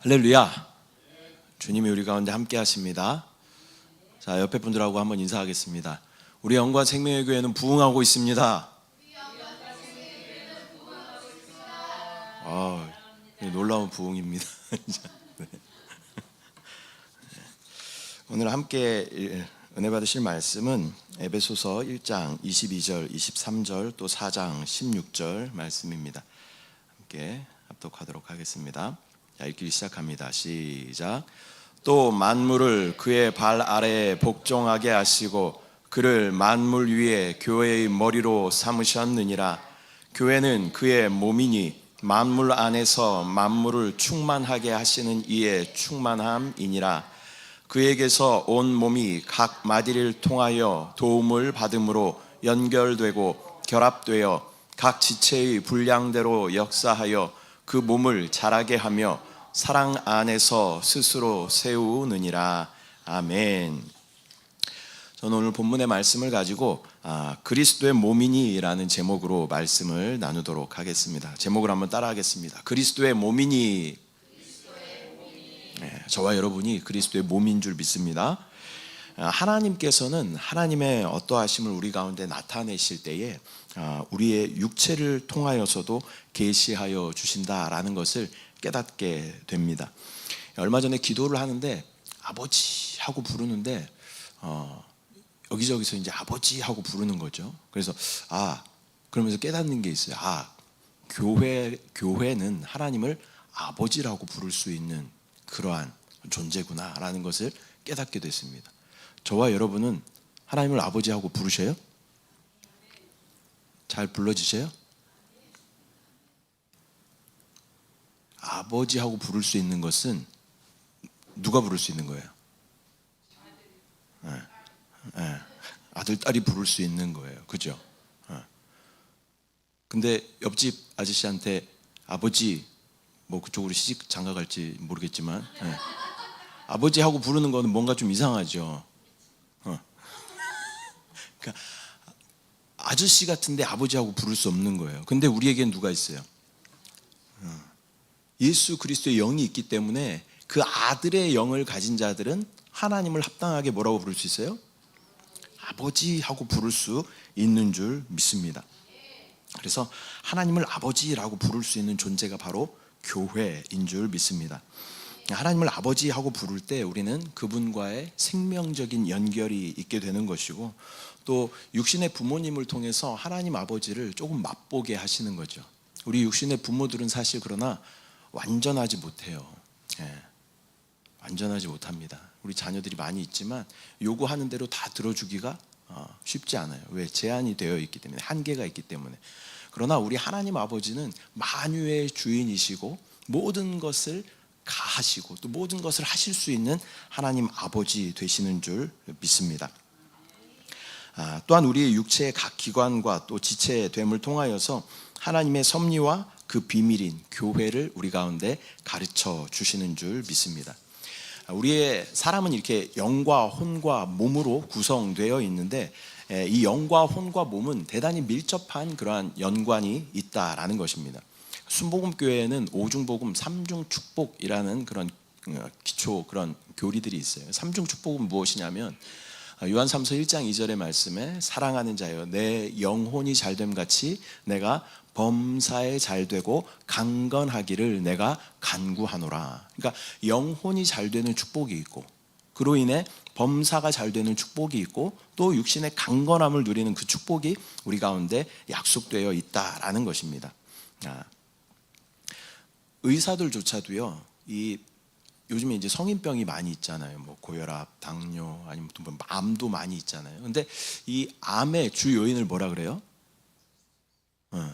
할렐루야. 주님이 우리 가운데 함께 하십니다. 자, 옆에 분들하고 한번 인사하겠습니다. 우리 영과 생명의 교회는 부흥하고 있습니다. 놀라운 부흥입니다. 네. 오늘 함께 은혜 받으실 말씀은 에베소서 1장 22절, 23절, 또 4장 16절 말씀입니다. 함께 합독하도록 하겠습니다. 자, 읽기 시작합니다. 시작. 또 만물을 그의 발 아래에 복종하게 하시고 그를 만물 위에 교회의 머리로 삼으셨느니라. 교회는 그의 몸이니 만물 안에서 만물을 충만하게 하시는 이의 충만함이니라. 그에게서 온 몸이 각 마디를 통하여 도움을 받음으로 연결되고 결합되어 각 지체의 분량대로 역사하여 그 몸을 자라게 하며 사랑 안에서 스스로 세우느니라. 아멘. 저는 오늘 본문의 말씀을 가지고 그리스도의 몸이니 라는 제목으로 말씀을 나누도록 하겠습니다. 제목을 한번 따라하겠습니다. 그리스도의 몸이니. 네, 저와 여러분이 그리스도의 몸인 줄 믿습니다. 하나님께서는 하나님의 어떠하심을 우리 가운데 나타내실 때에 우리의 육체를 통하여서도 계시하여 주신다라는 것을 깨닫게 됩니다. 얼마 전에 기도를 하는데 아버지 하고 부르는데 여기저기서 이제 아버지 하고 부르는 거죠. 그래서 그러면서 깨닫는 게 있어요. 교회는 하나님을 아버지라고 부를 수 있는 그러한 존재구나라는 것을 깨닫게 됐습니다. 저와 여러분은 하나님을 아버지하고 부르셔요? 잘 불러주세요? 아버지하고 부를 수 있는 것은 누가 부를 수 있는 거예요? 아들, 딸이 부를 수 있는 거예요. 그죠? 근데 옆집 아저씨한테 아버지, 뭐 그쪽으로 시집 장가 갈지 모르겠지만 아버지하고 부르는 거는 뭔가 좀 이상하죠. 그러니까 아저씨 같은데 아버지하고 부를 수 없는 거예요. 근데 우리에겐 누가 있어요? 예수 그리스도의 영이 있기 때문에 그 아들의 영을 가진 자들은 하나님을 합당하게 뭐라고 부를 수 있어요? 아버지하고 부를 수 있는 줄 믿습니다. 그래서 하나님을 아버지라고 부를 수 있는 존재가 바로 교회인 줄 믿습니다. 하나님을 아버지하고 부를 때 우리는 그분과의 생명적인 연결이 있게 되는 것이고, 또 육신의 부모님을 통해서 하나님 아버지를 조금 맛보게 하시는 거죠. 우리 육신의 부모들은 사실 그러나 완전하지 못해요. 완전하지 못합니다. 우리 자녀들이 많이 있지만 요구하는 대로 다 들어주기가 쉽지 않아요. 왜? 제한이 되어 있기 때문에, 한계가 있기 때문에. 그러나 우리 하나님 아버지는 만유의 주인이시고 모든 것을 가하시고 또 모든 것을 하실 수 있는 하나님 아버지 되시는 줄 믿습니다. 또한 우리의 육체의 각 기관과 또 지체됨을 통하여서 하나님의 섭리와 그 비밀인 교회를 우리 가운데 가르쳐 주시는 줄 믿습니다. 우리의 사람은 이렇게 영과 혼과 몸으로 구성되어 있는데, 이 영과 혼과 몸은 대단히 밀접한 그러한 연관이 있다라는 것입니다. 순복음교회에는 오중복음 삼중축복이라는 그런 기초 그런 교리들이 있어요. 삼중축복은 무엇이냐면 요한 3서 1장 2절의 말씀에 사랑하는 자여 내 영혼이 잘됨 같이 내가 범사에 잘되고 강건하기를 내가 간구하노라. 그러니까 영혼이 잘되는 축복이 있고, 그로 인해 범사가 잘되는 축복이 있고, 또 육신의 강건함을 누리는 그 축복이 우리 가운데 약속되어 있다라는 것입니다. 의사들조차도요, 요즘에 이제 성인병이 많이 있잖아요. 뭐 고혈압, 당뇨, 아니면 또 뭐 암도 많이 있잖아요. 근데 이 암의 주 요인을 뭐라 그래요?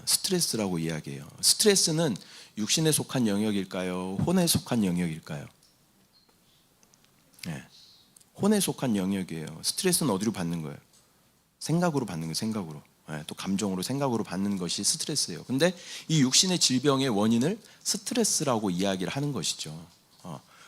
스트레스라고 이야기해요. 스트레스는 육신에 속한 영역일까요? 혼에 속한 영역일까요? 혼에 속한 영역이에요. 스트레스는 어디로 받는 거예요? 생각으로 받는 거예요. 생각으로. 또 감정으로, 생각으로 받는 것이 스트레스예요. 근데 이 육신의 질병의 원인을 스트레스라고 이야기를 하는 것이죠.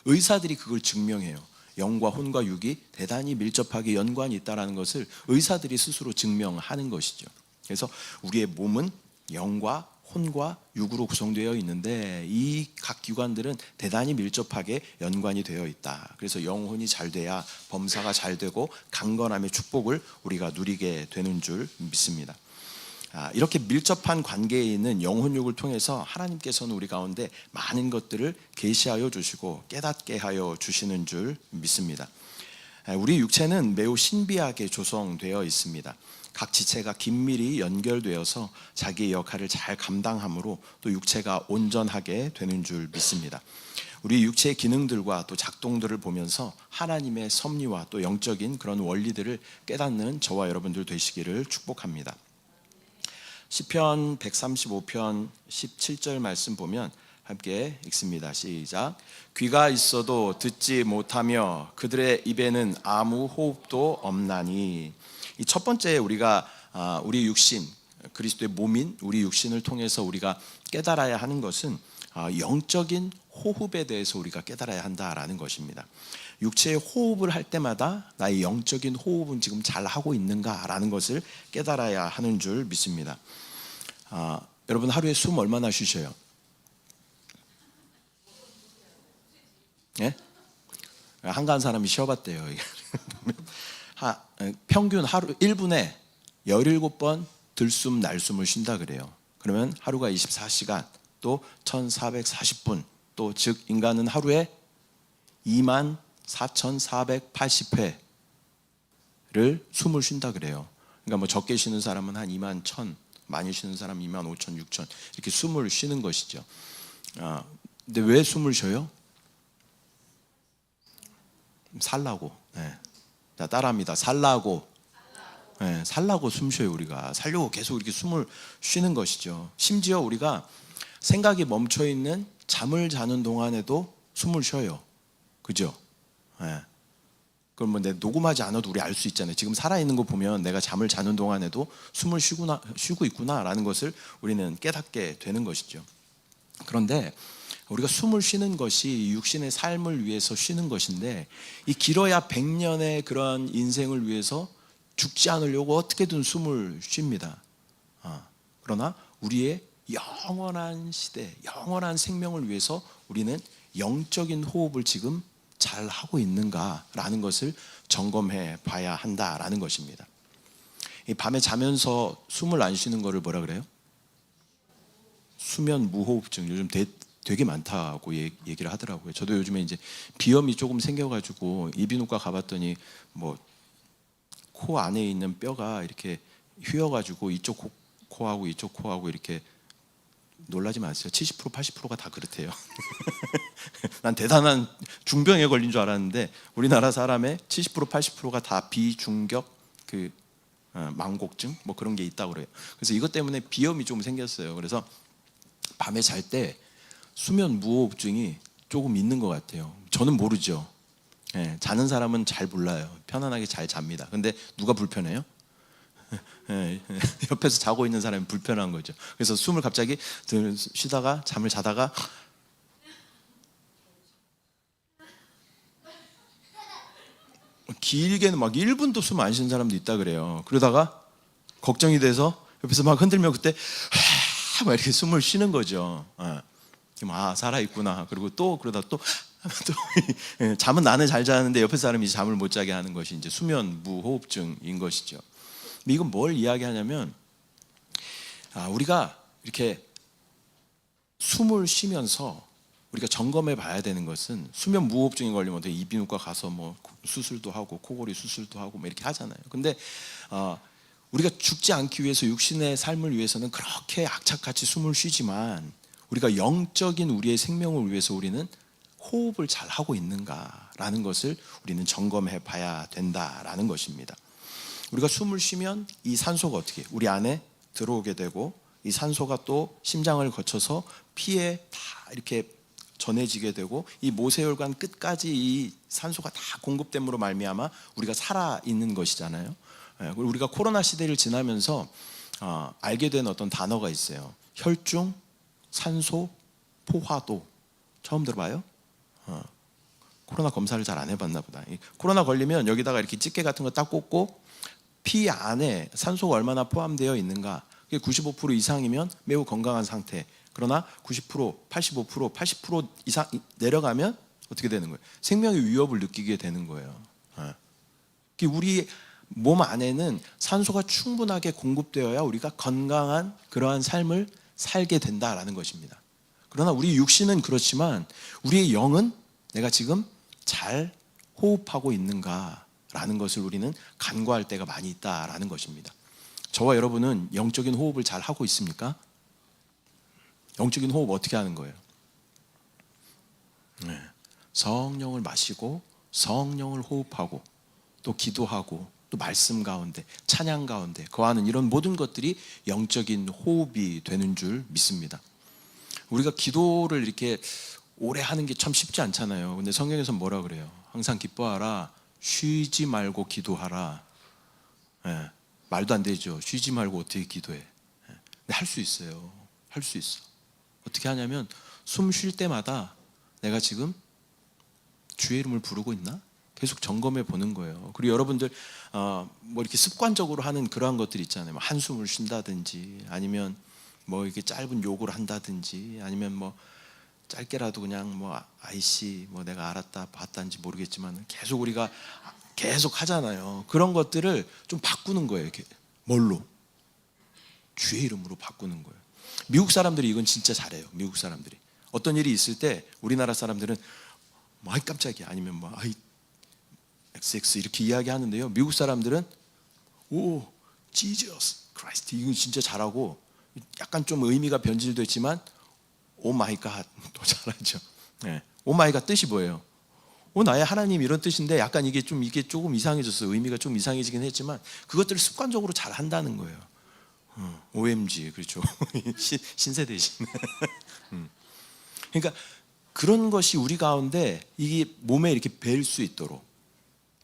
의사들이 그걸 증명해요. 영과 혼과 육이 대단히 밀접하게 연관이 있다는 것을 의사들이 스스로 증명하는 것이죠. 그래서 우리의 몸은 영과 혼과 육으로 구성되어 있는데 이 각 기관들은 대단히 밀접하게 연관이 되어 있다. 그래서 영혼이 잘 돼야 범사가 잘 되고 강건함의 축복을 우리가 누리게 되는 줄 믿습니다. 이렇게 밀접한 관계에 있는 영혼육을 통해서 하나님께서는 우리 가운데 많은 것들을 계시하여 주시고 깨닫게 하여 주시는 줄 믿습니다. 우리 육체는 매우 신비하게 조성되어 있습니다. 각 지체가 긴밀히 연결되어서 자기의 역할을 잘 감당함으로 또 육체가 온전하게 되는 줄 믿습니다. 우리 육체의 기능들과 또 작동들을 보면서 하나님의 섭리와 또 영적인 그런 원리들을 깨닫는 저와 여러분들 되시기를 축복합니다. 시편 135편 17절 말씀 보면 함께 읽습니다. 시작. 귀가 있어도 듣지 못하며 그들의 입에는 아무 호흡도 없나니. 이 첫 번째 우리가 우리 육신, 그리스도의 몸인 우리 육신을 통해서 우리가 깨달아야 하는 것은 영적인 호흡에 대해서 우리가 깨달아야 한다라는 것입니다. 육체의 호흡을 할 때마다 나의 영적인 호흡은 지금 잘 하고 있는가라는 것을 깨달아야 하는 줄 믿습니다. 여러분 하루에 숨 얼마나 쉬셔요? 예? 한가한 사람이 쉬어봤대요. 평균 하루 1분에 17번 들숨 날숨을 쉰다 그래요. 그러면 하루가 24시간 또 1440분 또 즉 인간은 하루에 24,480회를 숨을 쉰다 그래요. 그러니까 뭐 적게 쉬는 사람은 한 21,000, 많이 쉬는 사람 25,000, 6,000 이렇게 숨을 쉬는 것이죠. 근데 왜 숨을 쉬어요? 살라고. 네. 자, 따라합니다. 살라고. 네, 살라고 숨 쉬어요. 우리가 살려고 계속 이렇게 숨을 쉬는 것이죠. 심지어 우리가 생각이 멈춰 있는 잠을 자는 동안에도 숨을 쉬어요. 그죠? 네. 그럼 뭐 내 녹음하지 않아도 우리 알 수 있잖아요. 지금 살아있는 거 보면 내가 잠을 자는 동안에도 숨을 쉬고 있구나라는 것을 우리는 깨닫게 되는 것이죠. 그런데 우리가 숨을 쉬는 것이 육신의 삶을 위해서 쉬는 것인데 이 길어야 100년의 그런 인생을 위해서 죽지 않으려고 어떻게든 숨을 쉽니다. 그러나 우리의 영원한 시대, 영원한 생명을 위해서 우리는 영적인 호흡을 지금 잘 하고 있는가라는 것을 점검해 봐야 한다라는 것입니다. 이 밤에 자면서 숨을 안 쉬는 거를 뭐라 그래요? 수면 무호흡증. 요즘 되게 많다고 얘기를 하더라고요. 저도 요즘에 이제 비염이 조금 생겨가지고 이비인후과 가봤더니 뭐 코 안에 있는 뼈가 이렇게 휘어가지고 이쪽 코하고 이쪽 코하고 이렇게 놀라지 마세요. 70% 80%가 다 그렇대요. 난 대단한 중병에 걸린 줄 알았는데 우리나라 사람의 70% 80%가 다 비중격 망곡증 뭐 그런 게 있다고 그래요. 그래서 이것 때문에 비염이 좀 생겼어요. 그래서 밤에 잘 때 수면 무호흡증이 조금 있는 것 같아요. 저는 모르죠. 예, 자는 사람은 잘 몰라요. 편안하게 잘 잡니다. 근데 누가 불편해요? 옆에서 자고 있는 사람이 불편한 거죠. 그래서 숨을 갑자기 쉬다가 잠을 자다가 길게는 막 1분도 숨 안 쉬는 사람도 있다 그래요. 그러다가 걱정이 돼서 옆에서 막 흔들면 그때 막 이렇게 숨을 쉬는 거죠. 살아있구나. 그리고 또 그러다 또 잠은 나는 잘 자는데 옆에 사람이 잠을 못 자게 하는 것이 이제 수면 무호흡증인 것이죠. 이건 뭘 이야기하냐면 우리가 이렇게 숨을 쉬면서 우리가 점검해 봐야 되는 것은 수면 무호흡증이 걸리면 이비인후과 가서 뭐 수술도 하고 코골이 수술도 하고 뭐 이렇게 하잖아요. 근데 우리가 죽지 않기 위해서 육신의 삶을 위해서는 그렇게 악착같이 숨을 쉬지만 우리가 영적인 우리의 생명을 위해서 우리는 호흡을 잘 하고 있는가라는 것을 우리는 점검해 봐야 된다라는 것입니다. 우리가 숨을 쉬면 이 산소가 어떻게 우리 안에 들어오게 되고 이 산소가 또 심장을 거쳐서 피에 다 이렇게 전해지게 되고 이 모세혈관 끝까지 이 산소가 다 공급됨으로 말미암아 우리가 살아 있는 것이잖아요. 그리고 우리가 코로나 시대를 지나면서 알게 된 어떤 단어가 있어요. 혈중, 산소, 포화도. 처음 들어봐요? 코로나 검사를 잘 안 해봤나 보다. 코로나 걸리면 여기다가 이렇게 집게 같은 거 딱 꽂고 피 안에 산소가 얼마나 포함되어 있는가 95% 이상이면 매우 건강한 상태. 그러나 90%, 85%, 80% 이상 내려가면 어떻게 되는 거예요? 생명의 위협을 느끼게 되는 거예요. 우리 몸 안에는 산소가 충분하게 공급되어야 우리가 건강한 그러한 삶을 살게 된다라는 것입니다. 그러나 우리 육신은 그렇지만 우리의 영은 내가 지금 잘 호흡하고 있는가라는 것을 우리는 간과할 때가 많이 있다라는 것입니다. 저와 여러분은 영적인 호흡을 잘 하고 있습니까? 영적인 호흡 어떻게 하는 거예요? 성령을 마시고 성령을 호흡하고 또 기도하고 또 말씀 가운데 찬양 가운데 거하는 이런 모든 것들이 영적인 호흡이 되는 줄 믿습니다. 우리가 기도를 이렇게 오래 하는 게 참 쉽지 않잖아요. 근데 성경에서 뭐라 그래요? 항상 기뻐하라, 쉬지 말고 기도하라. 말도 안 되죠. 쉬지 말고 어떻게 기도해? 근데 할 수 있어요. 할 수 있어. 어떻게 하냐면 숨 쉴 때마다 내가 지금 주의 이름을 부르고 있나? 계속 점검해 보는 거예요. 그리고 여러분들 뭐 이렇게 습관적으로 하는 그러한 것들이 있잖아요. 뭐 한숨을 쉰다든지 아니면 뭐 이렇게 짧은 욕을 한다든지 아니면 뭐 짧게라도 그냥 뭐 아이씨 뭐 내가 알았다 봤다는지 모르겠지만 계속 우리가 계속 하잖아요. 그런 것들을 좀 바꾸는 거예요. 이렇게 뭘로? 주의 이름으로 바꾸는 거예요. 미국 사람들이 이건 진짜 잘해요. 미국 사람들이 어떤 일이 있을 때 우리나라 사람들은 뭐 아이 깜짝이야 아니면 뭐 아이 XX 이렇게 이야기하는데요. 미국 사람들은 오 Jesus Christ 이거 진짜 잘하고 약간 좀 의미가 변질됐지만 오 마이 갓 또 잘하죠. 오 마이 갓 뜻이 뭐예요? 오 나의 하나님 이런 뜻인데 약간 이게 조금 이상해졌어요. 의미가 좀 이상해지긴 했지만 그것들을 습관적으로 잘 한다는 거예요. OMG 그렇죠. 신세대신. 그러니까 그런 것이 우리 가운데 이게 몸에 이렇게 뵐 수 있도록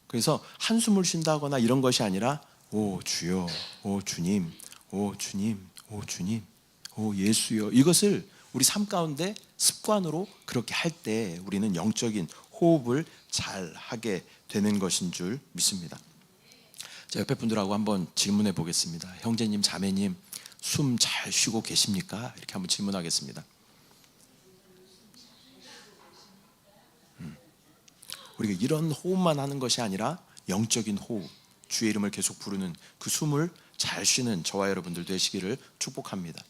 그래서 한숨을 쉰다거나 이런 것이 아니라 오 주여, 오 주님, 오 주님, 오 주님, 오 예수여 이것을 우리 삶 가운데 습관으로 그렇게 할 때 우리는 영적인 호흡을 잘 하게 되는 것인 줄 믿습니다. 자, 옆에 분들하고 한번 질문해 보겠습니다. 형제님, 자매님, 숨 잘 쉬고 계십니까? 이렇게 한번 질문하겠습니다. 우리가 이런 호흡만 하는 것이 아니라 영적인 호흡, 주의 이름을 계속 부르는 그 숨을 잘 쉬는 저와 여러분들 되시기를 축복합니다.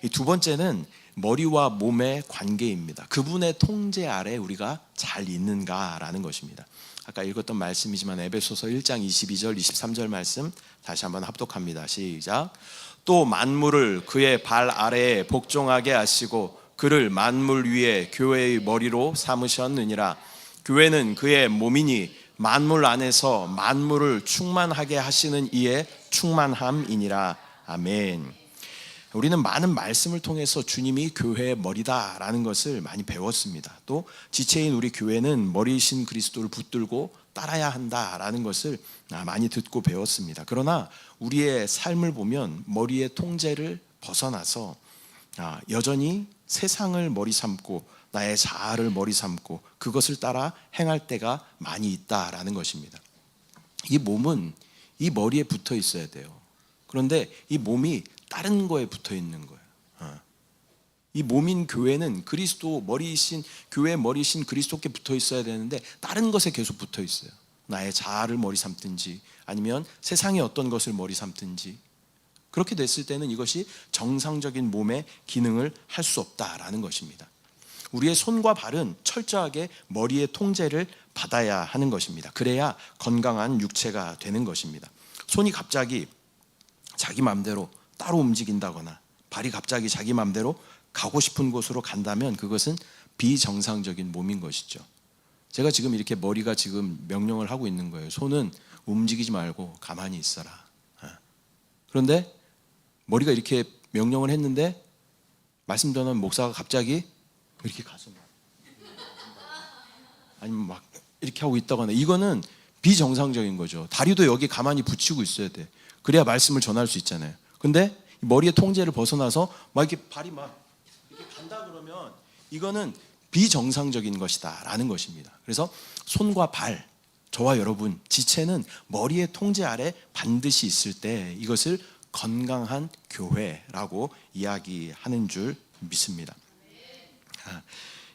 이 두 번째는 머리와 몸의 관계입니다. 그분의 통제 아래 우리가 잘 있는가라는 것입니다. 아까 읽었던 말씀이지만 에베소서 1장 22절 23절 말씀 다시 한번 합독합니다. 시작. 또 만물을 그의 발 아래에 복종하게 하시고 그를 만물 위에 교회의 머리로 삼으셨느니라. 교회는 그의 몸이니 만물 안에서 만물을 충만하게 하시는 이의 충만함이니라. 아멘. 우리는 많은 말씀을 통해서 주님이 교회의 머리다라는 것을 많이 배웠습니다. 또 지체인 우리 교회는 머리이신 그리스도를 붙들고 따라야 한다라는 것을 많이 듣고 배웠습니다. 그러나 우리의 삶을 보면 머리의 통제를 벗어나서 여전히 세상을 머리 삼고 나의 자아를 머리 삼고 그것을 따라 행할 때가 많이 있다라는 것입니다. 이 몸은 이 머리에 붙어 있어야 돼요. 그런데 이 몸이 다른 거에 붙어 있는 거예요. 이 몸인 교회는 그리스도 머리이신 교회 머리이신 그리스도께 붙어 있어야 되는데 다른 것에 계속 붙어 있어요. 나의 자아를 머리 삼든지 아니면 세상의 어떤 것을 머리 삼든지 그렇게 됐을 때는 이것이 정상적인 몸의 기능을 할 수 없다라는 것입니다. 우리의 손과 발은 철저하게 머리의 통제를 받아야 하는 것입니다. 그래야 건강한 육체가 되는 것입니다. 손이 갑자기 자기 마음대로 따로 움직인다거나 발이 갑자기 자기 마음대로 가고 싶은 곳으로 간다면 그것은 비정상적인 몸인 것이죠. 제가 지금 이렇게 머리가 지금 명령을 하고 있는 거예요. 손은 움직이지 말고 가만히 있어라. 그런데 머리가 이렇게 명령을 했는데 말씀 전하는 목사가 갑자기 이렇게 가서 아니면 막 이렇게 하고 있다거나 이거는 비정상적인 거죠. 다리도 여기 가만히 붙이고 있어야 돼. 그래야 말씀을 전할 수 있잖아요. 근데 머리의 통제를 벗어나서 막 이렇게 발이 막 이렇게 간다 그러면 이거는 비정상적인 것이다라는 것입니다. 그래서 손과 발, 저와 여러분 지체는 머리의 통제 아래 반드시 있을 때 이것을 건강한 교회라고 이야기하는 줄 믿습니다.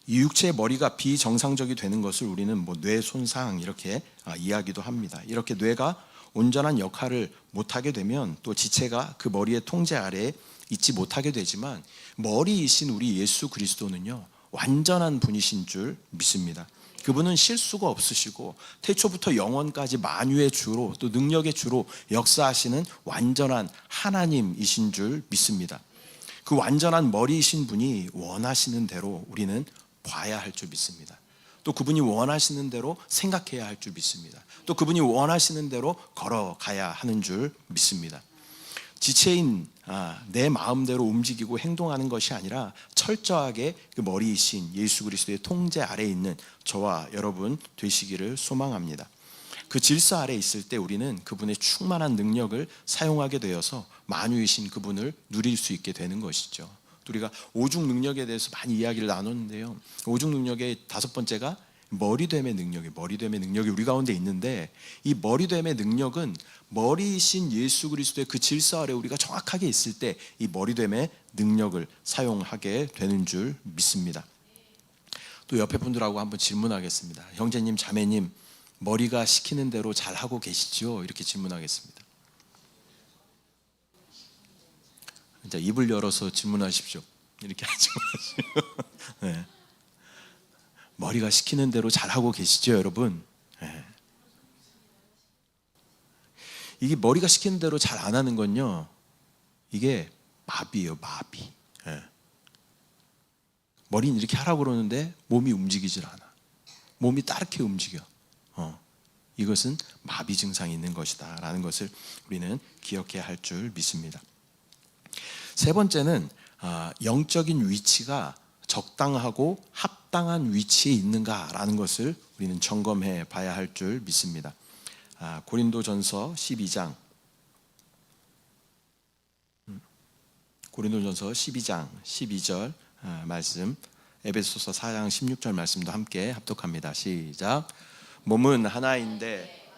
이 육체의 머리가 비정상적이 되는 것을 우리는 뭐 뇌 손상 이렇게 이야기도 합니다. 이렇게 뇌가 온전한 역할을 못하게 되면 또 지체가 그 머리의 통제 아래에 있지 못하게 되지만, 머리이신 우리 예수 그리스도는요 완전한 분이신 줄 믿습니다. 그분은 실수가 없으시고 태초부터 영원까지 만유의 주로 또 능력의 주로 역사하시는 완전한 하나님이신 줄 믿습니다. 그 완전한 머리이신 분이 원하시는 대로 우리는 봐야 할 줄 믿습니다. 또 그분이 원하시는 대로 생각해야 할 줄 믿습니다. 또 그분이 원하시는 대로 걸어가야 하는 줄 믿습니다. 지체인 내 마음대로 움직이고 행동하는 것이 아니라 철저하게 그 머리이신 예수 그리스도의 통제 아래에 있는 저와 여러분 되시기를 소망합니다. 그 질서 아래에 있을 때 우리는 그분의 충만한 능력을 사용하게 되어서 만유이신 그분을 누릴 수 있게 되는 것이죠. 우리가 오죽 능력에 대해서 많이 이야기를 나눴는데요, 오죽 능력의 다섯 번째가 머리됨의 능력이 우리 가운데 있는데, 이 머리됨의 능력은 머리이신 예수 그리스도의 그 질서 아래 우리가 정확하게 있을 때 이 머리됨의 능력을 사용하게 되는 줄 믿습니다. 또 옆에 분들하고 한번 질문하겠습니다. 형제님, 자매님, 머리가 시키는 대로 잘 하고 계시죠? 이렇게 질문하겠습니다. 이제 입을 열어서 질문하십시오. 이렇게 하지 마시고. 네. 머리가 시키는 대로 잘하고 계시죠, 여러분? 네. 이게 머리가 시키는 대로 잘 안 하는 건요, 이게 마비예요, 마비. 네. 머리는 이렇게 하라고 그러는데 몸이 움직이질 않아. 몸이 따르게 움직여. 이것은 마비 증상이 있는 것이다 라는 것을 우리는 기억해야 할 줄 믿습니다. 세 번째는 영적인 위치가 적당하고 합당한 위치에 있는가라는 것을 우리는 점검해 봐야 할 줄 믿습니다. 고린도전서 12장 12절 말씀, 에베소서 4장 16절 말씀도 함께 합독합니다. 시작. 몸은 하나인데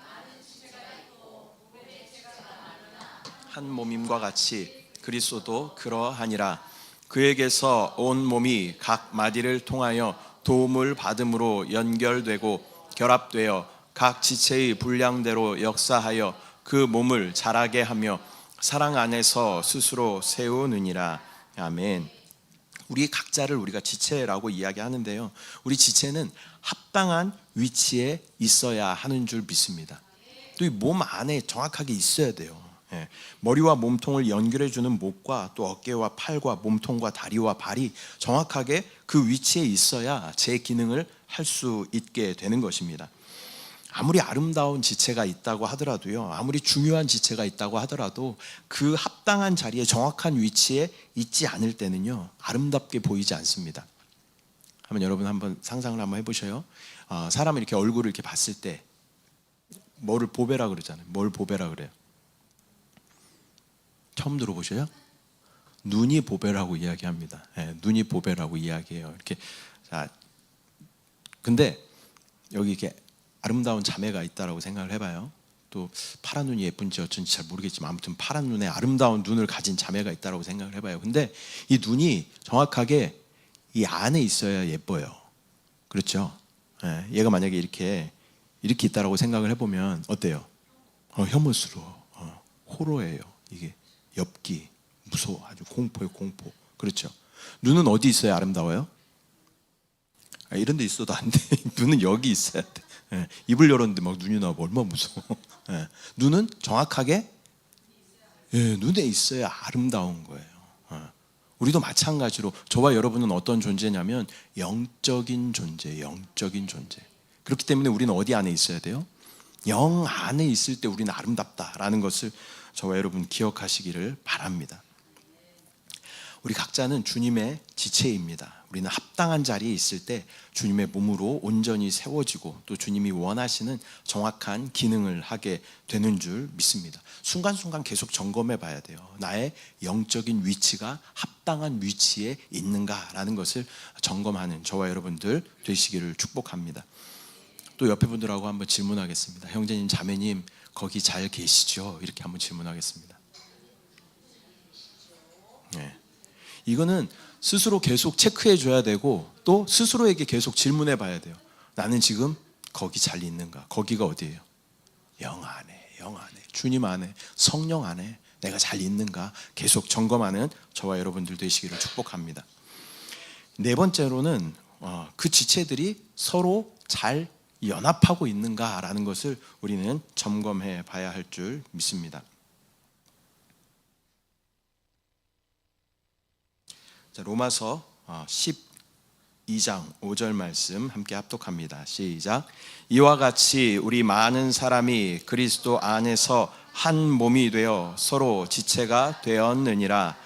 한 몸임과 같이 그리스도도 그러하니라. 그에게서 온 몸이 각 마디를 통하여 도움을 받음으로 연결되고 결합되어 각 지체의 분량대로 역사하여 그 몸을 자라게 하며 사랑 안에서 스스로 세우느니라. 아멘. 우리 각자를 우리가 지체라고 이야기하는데요, 우리 지체는 합당한 위치에 있어야 하는 줄 믿습니다. 또 이 몸 안에 정확하게 있어야 돼요. 머리와 몸통을 연결해주는 목과 또 어깨와 팔과 몸통과 다리와 발이 정확하게 그 위치에 있어야 제 기능을 할 수 있게 되는 것입니다. 아무리 아름다운 지체가 있다고 하더라도요, 아무리 중요한 지체가 있다고 하더라도 그 합당한 자리에 정확한 위치에 있지 않을 때는요, 아름답게 보이지 않습니다. 여러분 한번 상상을 한번 해보셔요. 사람을 이렇게 얼굴을 이렇게 봤을 때 뭐를 보배라 그러잖아요. 뭘 보배라 그래요? 처음 들어보셔요? 눈이 보배라고 이야기합니다. 눈이 보배라고 이야기해요. 이렇게. 자, 근데 여기 이렇게 아름다운 자매가 있다라고 생각을 해봐요. 또 파란 눈이 예쁜지 어쩐지 잘 모르겠지만 아무튼 파란 눈에 아름다운 눈을 가진 자매가 있다라고 생각을 해봐요. 근데 이 눈이 정확하게 이 안에 있어야 예뻐요. 그렇죠? 얘가 만약에 이렇게 있다라고 생각을 해보면 어때요? 혐오스러워, 호러예요. 이게 엽기, 무서워, 아주 공포예요, 공포. 그렇죠? 눈은 어디 있어야 아름다워요? 이런 데 있어도 안 돼. 눈은 여기 있어야 돼. 입을 열었는데 막 눈이 나오면 얼마나 무서워. 눈은 정확하게 눈에 있어야 아름다운 거예요. 우리도 마찬가지로 저와 여러분은 어떤 존재냐면 영적인 존재, 영적인 존재. 그렇기 때문에 우리는 어디 안에 있어야 돼요? 영 안에 있을 때 우리는 아름답다라는 것을 저와 여러분 기억하시기를 바랍니다. 우리 각자는 주님의 지체입니다. 우리는 합당한 자리에 있을 때 주님의 몸으로 온전히 세워지고 또 주님이 원하시는 정확한 기능을 하게 되는 줄 믿습니다. 순간순간 계속 점검해 봐야 돼요. 나의 영적인 위치가 합당한 위치에 있는가라는 것을 점검하는 저와 여러분들 되시기를 축복합니다. 또 옆에 분들하고 한번 질문하겠습니다. 형제님, 자매님, 거기 잘 계시죠? 이렇게 한번 질문하겠습니다. 예. 이거는 스스로 계속 체크해 줘야 되고 또 스스로에게 계속 질문해 봐야 돼요. 나는 지금 거기 잘 있는가? 거기가 어디예요? 영 안에, 영 안에, 주님 안에, 성령 안에 내가 잘 있는가? 계속 점검하는 저와 여러분들 되시기를 축복합니다. 네 번째로는 그 지체들이 서로 잘 연합하고 있는가라는 것을 우리는 점검해 봐야 할 줄 믿습니다. 자, 로마서 12장 5절 말씀 함께 합독합니다. 시작. 이와 같이 우리 많은 사람이 그리스도 안에서 한 몸이 되어 서로 지체가 되었느니라.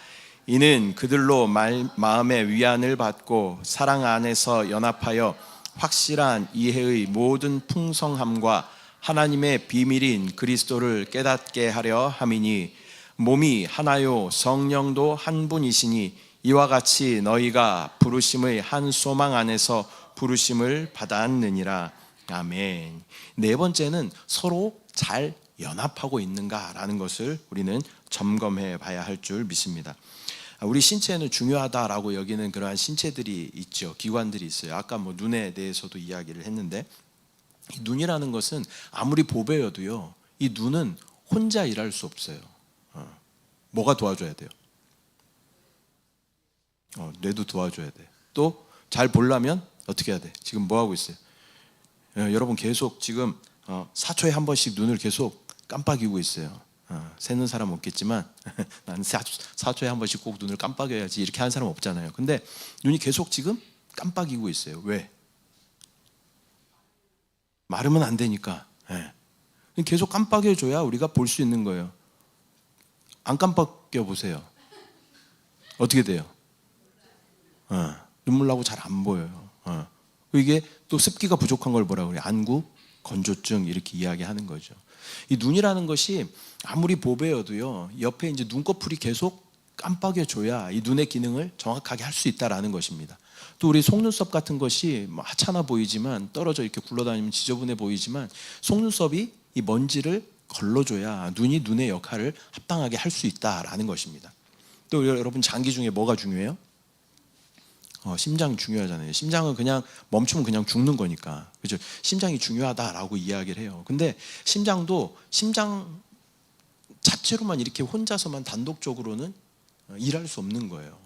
이는 그들로 마음의 위안을 받고 사랑 안에서 연합하여 확실한 이해의 모든 풍성함과 하나님의 비밀인 그리스도를 깨닫게 하려 함이니, 몸이 하나요 성령도 한 분이시니 이와 같이 너희가 부르심의 한 소망 안에서 부르심을 받았느니라. 아멘. 네 번째는 서로 잘 연합하고 있는가라는 것을 우리는 점검해 봐야 할 줄 믿습니다. 우리 신체는 중요하다라고 여기는 그러한 신체들이 있죠. 기관들이 있어요. 아까 눈에 대해서도 이야기를 했는데, 이 눈이라는 것은 아무리 보배여도요, 이 눈은 혼자 일할 수 없어요. 뭐가 도와줘야 돼요? 뇌도 도와줘야 돼. 또 잘 보려면 어떻게 해야 돼? 지금 뭐 하고 있어요? 여러분 계속 지금 4초에 한 번씩 눈을 계속 깜빡이고 있어요. 새는 사람 없겠지만 나는 4초에 한 번씩 꼭 눈을 깜빡여야지 이렇게 하는 사람 없잖아요. 근데 눈이 계속 지금 깜빡이고 있어요. 왜? 마르면 안 되니까. 계속 깜빡여줘야 우리가 볼 수 있는 거예요. 안 깜빡여 보세요. 어떻게 돼요? 눈물 나고 잘 안 보여요. 이게 또 습기가 부족한 걸 뭐라고 그래요? 안구, 건조증 이렇게 이야기하는 거죠. 이 눈이라는 것이 아무리 보배여도요, 옆에 이제 눈꺼풀이 계속 깜빡여줘야 이 눈의 기능을 정확하게 할 수 있다라는 것입니다. 또 우리 속눈썹 같은 것이 하찮아 보이지만, 떨어져 이렇게 굴러다니면 지저분해 보이지만, 속눈썹이 이 먼지를 걸러줘야 눈이 눈의 역할을 합당하게 할 수 있다라는 것입니다. 또 여러분 장기 중에 뭐가 중요해요? 심장 중요하잖아요. 심장은 그냥 멈추면 그냥 죽는 거니까. 그죠? 심장이 중요하다라고 이야기를 해요. 근데 심장도 심장 자체로만 이렇게 혼자서만 단독적으로는 일할 수 없는 거예요.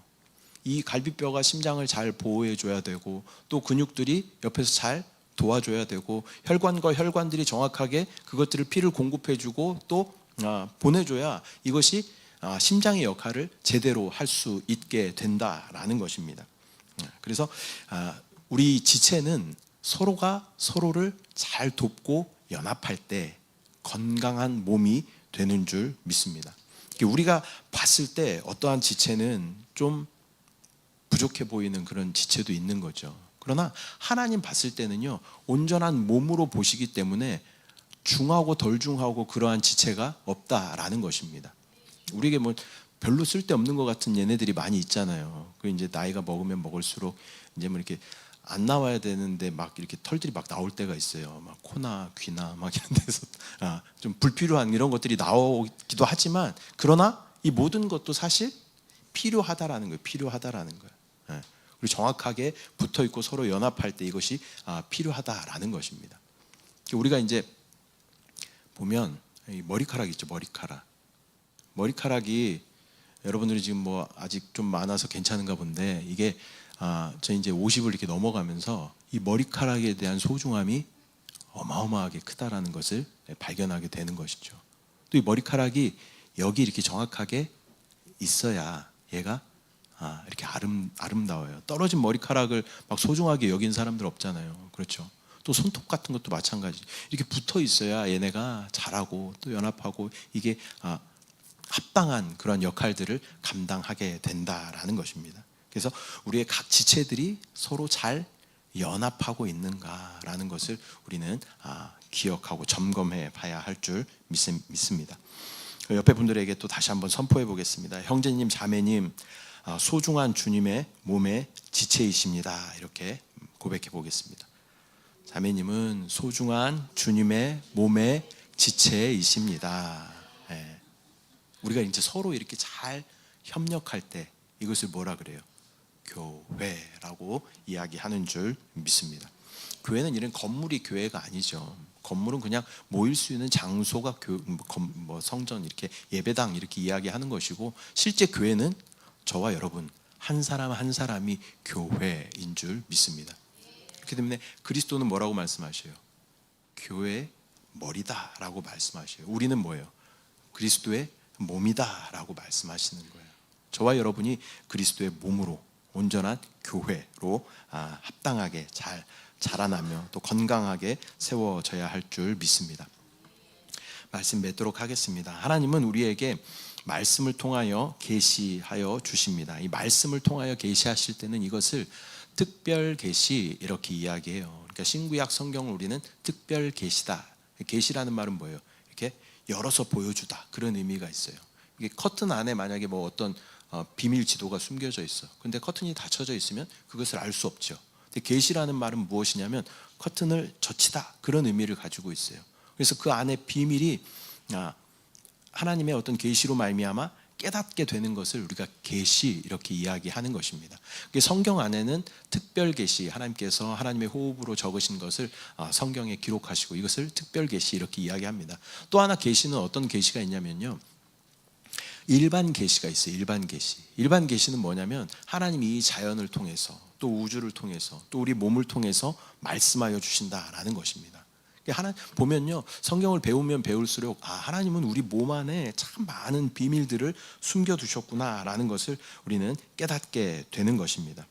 이 갈비뼈가 심장을 잘 보호해 줘야 되고, 또 근육들이 옆에서 잘 도와줘야 되고, 혈관과 혈관들이 정확하게 그것들을 피를 공급해 주고 또 보내줘야 이것이 심장의 역할을 제대로 할 수 있게 된다라는 것입니다. 그래서 우리 지체는 서로가 서로를 잘 돕고 연합할 때 건강한 몸이 되는 줄 믿습니다. 우리가 봤을 때 어떠한 지체는 좀 부족해 보이는 그런 지체도 있는 거죠. 그러나 하나님 봤을 때는요, 온전한 몸으로 보시기 때문에 중하고 덜 중하고 그러한 지체가 없다라는 것입니다. 우리에게 별로 쓸데없는 것 같은 얘네들이 많이 있잖아요. 그 이제 나이가 먹으면 먹을수록 이제 이렇게 안 나와야 되는데 막 이렇게 털들이 막 나올 때가 있어요. 막 코나 귀나 막 이런 데서 좀 불필요한 이런 것들이 나오기도 하지만, 그러나 이 모든 것도 사실 필요하다라는 거예요. 필요하다라는 거예요. 그리고 정확하게 붙어 있고 서로 연합할 때 이것이 필요하다라는 것입니다. 우리가 이제 보면 이 머리카락 있죠. 머리카락이 여러분들이 지금 아직 좀 많아서 괜찮은가 본데, 이게 저 이제 50을 이렇게 넘어가면서 이 머리카락에 대한 소중함이 어마어마하게 크다라는 것을 발견하게 되는 것이죠. 또 이 머리카락이 여기 이렇게 정확하게 있어야 얘가 이렇게 아름다워요. 떨어진 머리카락을 막 소중하게 여긴 사람들 없잖아요. 그렇죠? 또 손톱 같은 것도 마찬가지. 이렇게 붙어 있어야 얘네가 자라고 또 연합하고 이게 합당한 그런 역할들을 감당하게 된다라는 것입니다. 그래서 우리의 각 지체들이 서로 잘 연합하고 있는가라는 것을 우리는 기억하고 점검해 봐야 할 줄 믿습니다. 옆에 분들에게 또 다시 한번 선포해 보겠습니다. 형제님, 자매님, 소중한 주님의 몸의 지체이십니다. 이렇게 고백해 보겠습니다. 자매님은 소중한 주님의 몸의 지체이십니다. 우리가 이제 서로 이렇게 잘 협력할 때 이것을 뭐라 그래요? 교회라고 이야기하는 줄 믿습니다. 교회는 이런 건물이 교회가 아니죠. 건물은 그냥 모일 수 있는 장소가 성전 이렇게 예배당 이렇게 이야기하는 것이고, 실제 교회는 저와 여러분 한 사람 한 사람이 교회인 줄 믿습니다. 그렇기 때문에 그리스도는 뭐라고 말씀하셔요? 교회의 머리다라고 말씀하셔요. 우리는 뭐예요? 그리스도의 몸이다라고 말씀하시는 거예요. 저와 여러분이 그리스도의 몸으로 온전한 교회로 합당하게 잘 자라나며 또 건강하게 세워져야 할 줄 믿습니다. 말씀 맺도록 하겠습니다. 하나님은 우리에게 말씀을 통하여 계시하여 주십니다. 이 말씀을 통하여 계시하실 때는 이것을 특별 계시 이렇게 이야기해요. 그러니까 신구약 성경을 우리는 특별 계시다. 계시라는 말은 뭐예요? 이렇게 열어서 보여주다, 그런 의미가 있어요. 이게 커튼 안에 만약에 뭐 어떤 비밀 지도가 숨겨져 있어. 근데 커튼이 닫혀져 있으면 그것을 알 수 없죠. 근데 계시라는 말은 무엇이냐면 커튼을 젖히다, 그런 의미를 가지고 있어요. 그래서 그 안에 비밀이 하나님의 어떤 계시로 말미암아 깨닫게 되는 것을 우리가 계시 이렇게 이야기하는 것입니다. 성경 안에는 특별 계시, 하나님께서 하나님의 호흡으로 적으신 것을 성경에 기록하시고 이것을 특별 계시 이렇게 이야기합니다. 또 하나 계시는 어떤 계시가 있냐면요, 일반 계시가 있어요. 일반 계시. 일반 계시는 뭐냐면 하나님이 이 자연을 통해서 또 우주를 통해서 또 우리 몸을 통해서 말씀하여 주신다라는 것입니다. 하나 보면요, 성경을 배우면 배울수록 하나님은 우리 몸 안에 참 많은 비밀들을 숨겨두셨구나라는 것을 우리는 깨닫게 되는 것입니다.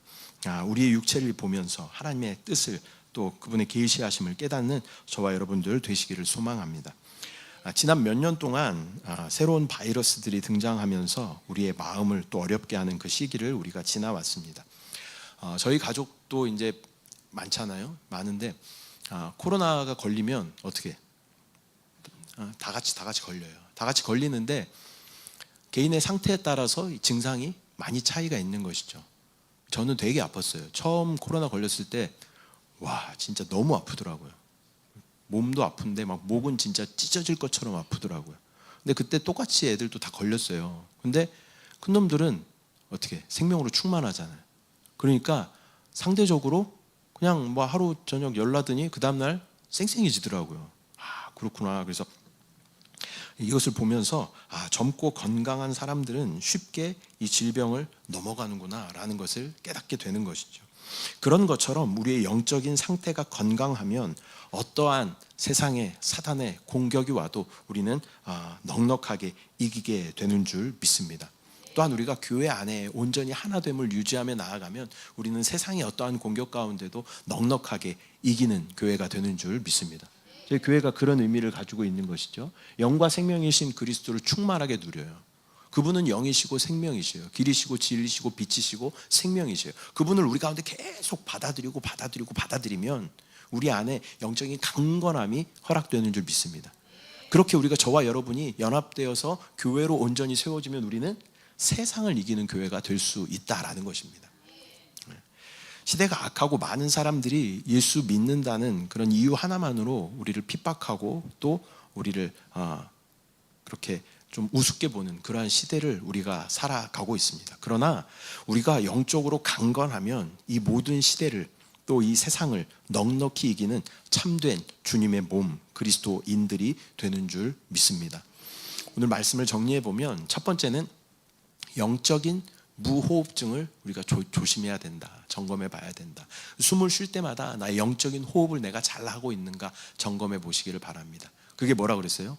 우리의 육체를 보면서 하나님의 뜻을 또 그분의 계시하심을 깨닫는 저와 여러분들 되시기를 소망합니다. 지난 몇 년 동안 새로운 바이러스들이 등장하면서 우리의 마음을 또 어렵게 하는 그 시기를 우리가 지나왔습니다. 저희 가족도 이제 많은데 코로나가 걸리면 어떻게? 다 같이 걸려요. 다 같이 걸리는데 개인의 상태에 따라서 증상이 많이 차이가 있는 것이죠. 저는 되게 아팠어요. 처음 코로나 걸렸을 때 진짜 너무 아프더라고요. 몸도 아픈데 막 목은 진짜 찢어질 것처럼 아프더라고요. 근데 그때 똑같이 애들도 다 걸렸어요. 근데 큰 놈들은 어떻게? 생명으로 충만하잖아요. 그러니까 상대적으로 그냥 하루 저녁 열나더니 그 다음날 쌩쌩해지더라고요. 그렇구나. 그래서 이것을 보면서 젊고 건강한 사람들은 쉽게 이 질병을 넘어가는구나 라는 것을 깨닫게 되는 것이죠. 그런 것처럼 우리의 영적인 상태가 건강하면 어떠한 세상의 사단의 공격이 와도 우리는 넉넉하게 이기게 되는 줄 믿습니다. 또한 우리가 교회 안에 온전히 하나됨을 유지하며 나아가면 우리는 세상의 어떠한 공격 가운데도 넉넉하게 이기는 교회가 되는 줄 믿습니다. 저희 교회가 그런 의미를 가지고 있는 것이죠. 영과 생명이신 그리스도를 충만하게 누려요. 그분은 영이시고 생명이시요, 길이시고 진리시고 빛이시고 생명이시요. 그분을 우리 가운데 계속 받아들이면 우리 안에 영적인 강건함이 허락되는 줄 믿습니다. 그렇게 우리가 저와 여러분이 연합되어서 교회로 온전히 세워지면 우리는 세상을 이기는 교회가 될 수 있다라는 것입니다. 시대가 악하고 많은 사람들이 예수 믿는다는 그런 이유 하나만으로 우리를 핍박하고 또 우리를 그렇게 좀 우습게 보는 그러한 시대를 우리가 살아가고 있습니다. 그러나 우리가 영적으로 강건하면 이 모든 시대를 또 이 세상을 넉넉히 이기는 참된 주님의 몸 그리스도인들이 되는 줄 믿습니다. 오늘 말씀을 정리해 보면 첫 번째는 영적인 무호흡증을 우리가 조심해야 된다. 점검해 봐야 된다. 숨을 쉴 때마다 나의 영적인 호흡을 내가 잘 하고 있는가 점검해 보시기를 바랍니다. 그게 뭐라 그랬어요?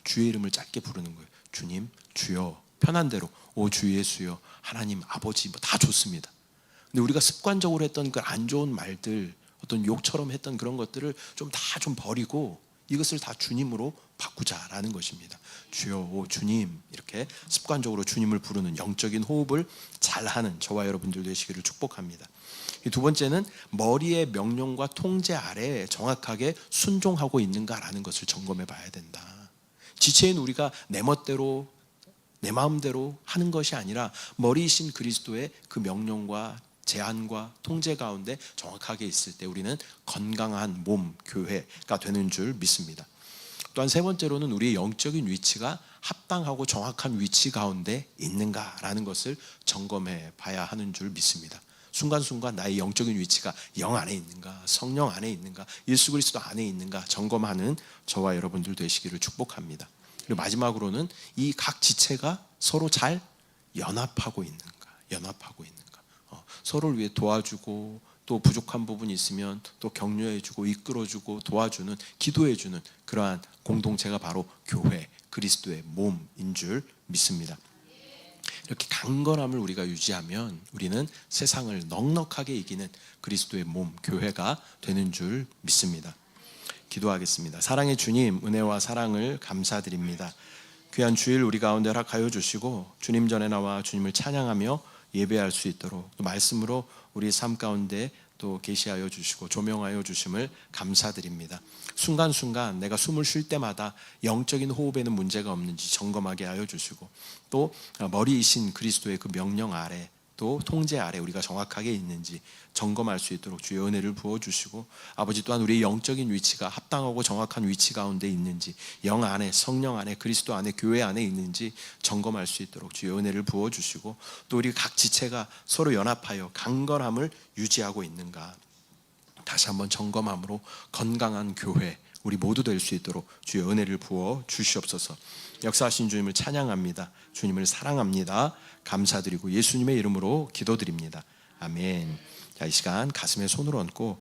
주의 이름을 짧게 부르는 거예요. 주님, 주여, 편한 대로 오 주 예수여, 하나님, 아버지 다 좋습니다. 근데 우리가 습관적으로 했던 그 안 좋은 말들, 어떤 욕처럼 했던 그런 것들을 좀 버리고 이것을 다 주님으로 바꾸자라는 것입니다. 주여, 오 주님, 이렇게 습관적으로 주님을 부르는 영적인 호흡을 잘하는 저와 여러분들 되시기를 축복합니다. 두 번째는 머리의 명령과 통제 아래에 정확하게 순종하고 있는가라는 것을 점검해 봐야 된다. 지체인 우리가 내 멋대로 내 마음대로 하는 것이 아니라 머리이신 그리스도의 그 명령과 제한과 통제 가운데 정확하게 있을 때 우리는 건강한 몸, 교회가 되는 줄 믿습니다. 또한 세 번째로는 우리의 영적인 위치가 합당하고 정확한 위치 가운데 있는가라는 것을 점검해 봐야 하는 줄 믿습니다. 순간순간 나의 영적인 위치가 영 안에 있는가, 성령 안에 있는가, 예수 그리스도 안에 있는가 점검하는 저와 여러분들 되시기를 축복합니다. 그리고 마지막으로는 이 각 지체가 서로 잘 연합하고 있는가, 서로를 위해 도와주고 또 부족한 부분이 있으면 또 격려해주고 이끌어주고 도와주는, 기도해주는 그러한 공동체가 바로 교회, 그리스도의 몸인 줄 믿습니다. 이렇게 강건함을 우리가 유지하면 우리는 세상을 넉넉하게 이기는 그리스도의 몸, 교회가 되는 줄 믿습니다. 기도하겠습니다. 사랑의 주님, 은혜와 사랑을 감사드립니다. 귀한 주일 우리 가운데 허락하여 주시고 주님 전에 나와 주님을 찬양하며 예배할 수 있도록 또 말씀으로 우리 삶 가운데 또 계시하여 주시고 조명하여 주심을 감사드립니다. 순간순간 내가 숨을 쉴 때마다 영적인 호흡에는 문제가 없는지 점검하게 하여 주시고 또 머리이신 그리스도의 그 명령 아래 또 통제 아래 우리가 정확하게 있는지 점검할 수 있도록 주의 은혜를 부어주시고 아버지 또한 우리의 영적인 위치가 합당하고 정확한 위치 가운데 있는지 영 안에 성령 안에 그리스도 안에 교회 안에 있는지 점검할 수 있도록 주의 은혜를 부어주시고 또 우리 각 지체가 서로 연합하여 강건함을 유지하고 있는가 다시 한번 점검함으로 건강한 교회 우리 모두 될 수 있도록 주의 은혜를 부어 주시옵소서. 역사하신 주님을 찬양합니다. 주님을 사랑합니다. 감사드리고 예수님의 이름으로 기도드립니다. 아멘. 자, 이 시간 가슴에 손을 얹고